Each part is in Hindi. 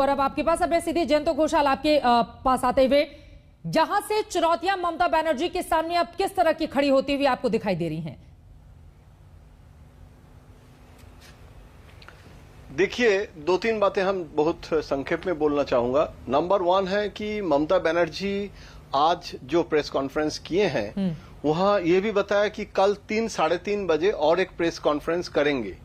और अब आपके पास अब सीधी जयंत घोषाल आपके पास आते हुए, जहां से चुनौतियां ममता बनर्जी के सामने अब किस तरह की खड़ी होती हुई आपको दिखाई दे रही हैं? देखिए, दो तीन बातें हम बहुत संक्षेप में बोलना चाहूंगा। नंबर वन है कि ममता बनर्जी आज जो प्रेस कॉन्फ्रेंस किए हैं वहां ये भी बताया कि कल 3-3:30 बजे और एक प्रेस कॉन्फ्रेंस करेंगे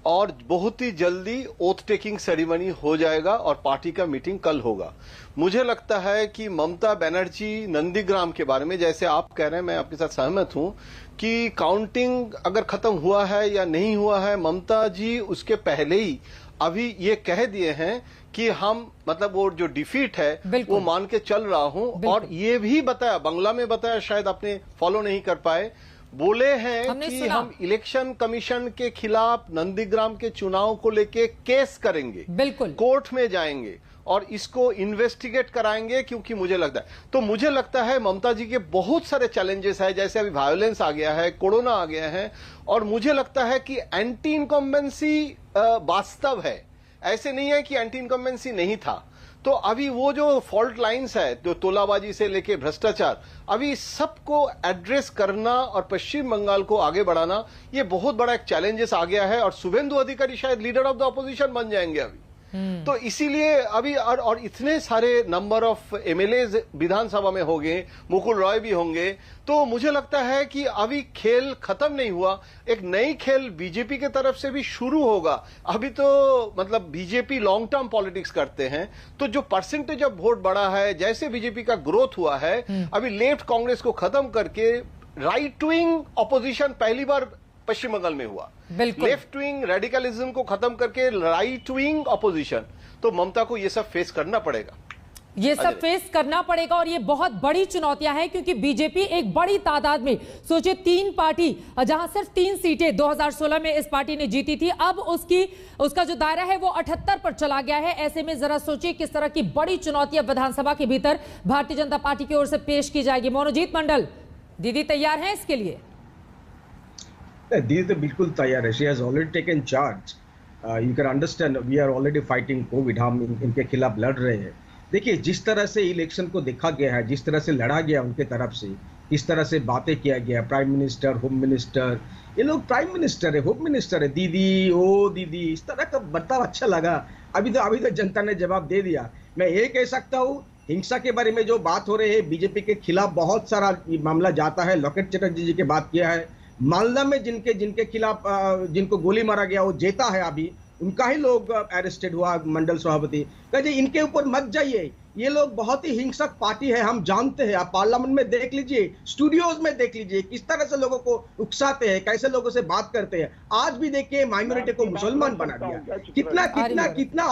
और बहुत ही जल्दी ओथ टेकिंग सेरेमनी हो जाएगा और पार्टी का मीटिंग कल होगा। मुझे लगता है कि ममता बनर्जी नंदीग्राम के बारे में, जैसे आप कह रहे हैं, मैं आपके साथ सहमत हूं कि काउंटिंग अगर खत्म हुआ है या नहीं हुआ है, ममता जी उसके पहले ही अभी ये कह दिए हैं कि हम मतलब वो जो डिफीट है वो मान के चल रहा हूं। और ये भी बताया, बांग्ला में बताया, शायद आपने फॉलो नहीं कर पाए, बोले हैं कि हम इलेक्शन कमीशन के खिलाफ नंदीग्राम के चुनाव को लेके केस करेंगे, बिल्कुल कोर्ट में जाएंगे और इसको इन्वेस्टिगेट कराएंगे, क्योंकि मुझे लगता है ममता जी के बहुत सारे चैलेंजेस है, जैसे अभी वायलेंस आ गया है, कोरोना आ गया है, और मुझे लगता है कि एंटी इनकम्बेंसी वास्तव है, ऐसे नहीं है कि एंटी इनकम्बेंसी नहीं था। तो अभी वो जो फॉल्ट लाइंस है, जो तोलाबाजी से लेके भ्रष्टाचार, अभी सबको एड्रेस करना और पश्चिम बंगाल को आगे बढ़ाना, ये बहुत बड़ा एक चैलेंजेस आ गया है। और शुभेंदु अधिकारी शायद लीडर ऑफ द ऑपोजिशन बन जाएंगे अभी। तो इसीलिए अभी और इतने सारे नंबर ऑफ एमएलएज विधानसभा में होंगे, मुकुल रॉय भी होंगे, तो मुझे लगता है कि अभी खेल खत्म नहीं हुआ, एक नई खेल बीजेपी के तरफ से भी शुरू होगा। अभी तो मतलब बीजेपी लॉन्ग टर्म पॉलिटिक्स करते हैं, तो जो परसेंटेज ऑफ वोट बढ़ा है, जैसे बीजेपी का ग्रोथ हुआ है, अभी लेफ्ट कांग्रेस को खत्म करके राइट विंग ऑपोजिशन पहली बार पश्चिम बंगाल में हुआ, लेफ्ट विंग रेडिकलिज्म को खत्म करके राइट विंग ऑपोजिशन। तो ममता को ये सब फेस करना पड़ेगा, और ये बहुत बड़ी चुनौतियां हैं, क्योंकि बीजेपी एक बड़ी तादाद में, सोचिए 3 पार्टी, जहां सिर्फ 3 सीटें 2016 में इस पार्टी ने जीती थी, अब उसका जो दायरा है वो 78 पर चला गया है। ऐसे में जरा सोचिए किस तरह की बड़ी चुनौतियां विधानसभा के भीतर भारतीय जनता पार्टी की ओर से पेश की जाएगी। मनोजीत मंडल, दीदी तैयार है इसके लिए? दीदी तो बिल्कुल तैयार है। She has already taken charge. You can understand, we are already fighting COVID, हम इनके खिलाफ लड़ रहे हैं। देखिए, जिस तरह से इलेक्शन को देखा गया है, जिस तरह से लड़ा गया उनके तरफ से, इस तरह से बातें किया गया, प्राइम मिनिस्टर, होम मिनिस्टर, ये लोग प्राइम मिनिस्टर है, होम मिनिस्टर है, दीदी ओ दीदी, इस तरह का बर्ताव अच्छा लगा। अभी तो जनता ने जवाब दे दिया। मैं ये कह सकता हूँ, हिंसा के बारे में जो बात हो रही है, बीजेपी के खिलाफ बहुत सारा मामला जाता है। लोकेट चटर्जी जी की बात किया है, मालदा में जिनके खिलाफ जिनको गोली मारा गया वो जेता है, अभी उनका ही लोग अरेस्टेड हुआ, मंडल सभापति। कहे इनके ऊपर मत जाइए, ये लोग बहुत ही हिंसक पार्टी है, हम जानते हैं। आप पार्लियामेंट में देख लीजिए, स्टूडियोज में देख लीजिए, किस तरह से लोगों को उकसाते हैं, कैसे लोगों से बात करते हैं। आज भी देखिए, माइनॉरिटी को मुसलमान बना दिया। कितना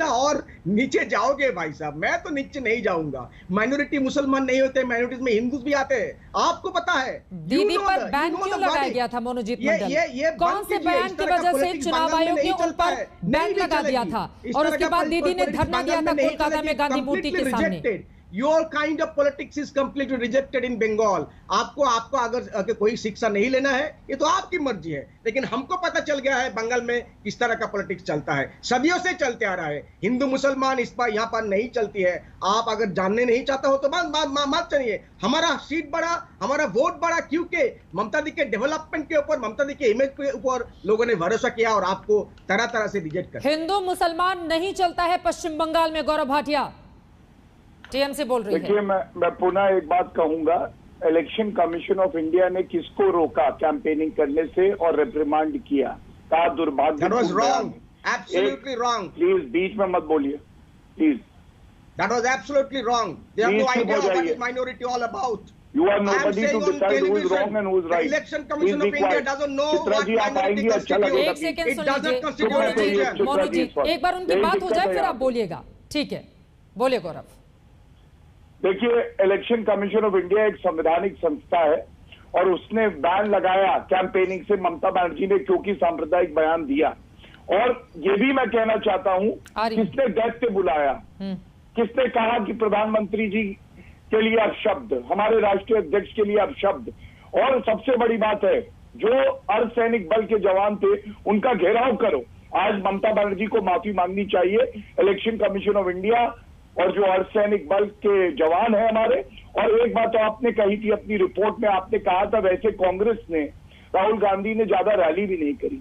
और नीचे जाओगे भाई साहब? मैं तो नीचे नहीं जाऊंगा। माइनॉरिटी मुसलमान नहीं होते, माइनॉरिटीज में हिंदूज भी आते हैं, आपको पता है। दीदी पर बैन क्यों लगाया गया था मनोजीत मंडल? ये कौन से बयान की वजह से चुनाव आयोग ने उन पर बैन लगा दिया था, और उसके बाद दीदी ने धरना दिया था कोलकाता में गांधी मूर्ति के सामने? Your kind of politics is completely rejected in Bengal. आपको अगर कोई शिक्षा नहीं लेना है, ये तो आपकी मर्जी है, लेकिन हमको पता चल गया है बंगाल में किस तरह का पॉलिटिक्स चलता है, सदियों से चलते आ रहा है। हिंदू मुसलमान इस बार यहाँ पर नहीं चलती है। आप अगर जानने नहीं चाहते हो तो मत चलिए। हमारा सीट बढ़ा, हमारा वोट बढ़ा, क्योंकि ममता दी के डेवलपमेंट के ऊपर, ममता दी के इमेज के ऊपर लोगों ने भरोसा किया और आपको तरह तरह से रिजेक्ट कर। हिंदू मुसलमान नहीं चलता है पश्चिम बंगाल में, गौरव भाटिया टीएमसी बोल रही है। देखिए, मैं पुनः एक बात कहूंगा, इलेक्शन कमीशन ऑफ इंडिया ने किसको रोका कैंपेनिंग करने से और रिप्रिमांड किया? कहा दुर्भाग्य। That was wrong, absolutely wrong. Please बीच में मत बोलिए, please. That was absolutely wrong. They have no idea what is minority all about. You are nobody to decide who is wrong and who is right. The Election Commission of India doesn't know what minority constitutes. एक सेकंड सुन लीजिए मनोजीत, एक बार उनकी बात हो जाए फिर आप बोलिएगा, ठीक है? बोलिए गौरव। देखिए, इलेक्शन कमीशन ऑफ इंडिया एक संवैधानिक संस्था है और उसने बैन लगाया कैंपेनिंग से ममता बनर्जी ने, क्योंकि सांप्रदायिक बयान दिया। और ये भी मैं कहना चाहता हूं, किसने दैत्य बुलाया, किसने कहा कि प्रधानमंत्री जी के लिए अपशब्द, हमारे राष्ट्रीय अध्यक्ष के लिए अपशब्द। और सबसे बड़ी बात है, जो अर्धसैनिक बल के जवान थे उनका घेराव करो, आज ममता बनर्जी को माफी मांगनी चाहिए, इलेक्शन कमीशन ऑफ इंडिया और जो अर्धसैनिक बल के जवान हैं हमारे। और एक बात तो आपने कही थी अपनी रिपोर्ट में, आपने कहा था वैसे कांग्रेस ने, राहुल गांधी ने ज्यादा रैली भी नहीं करी।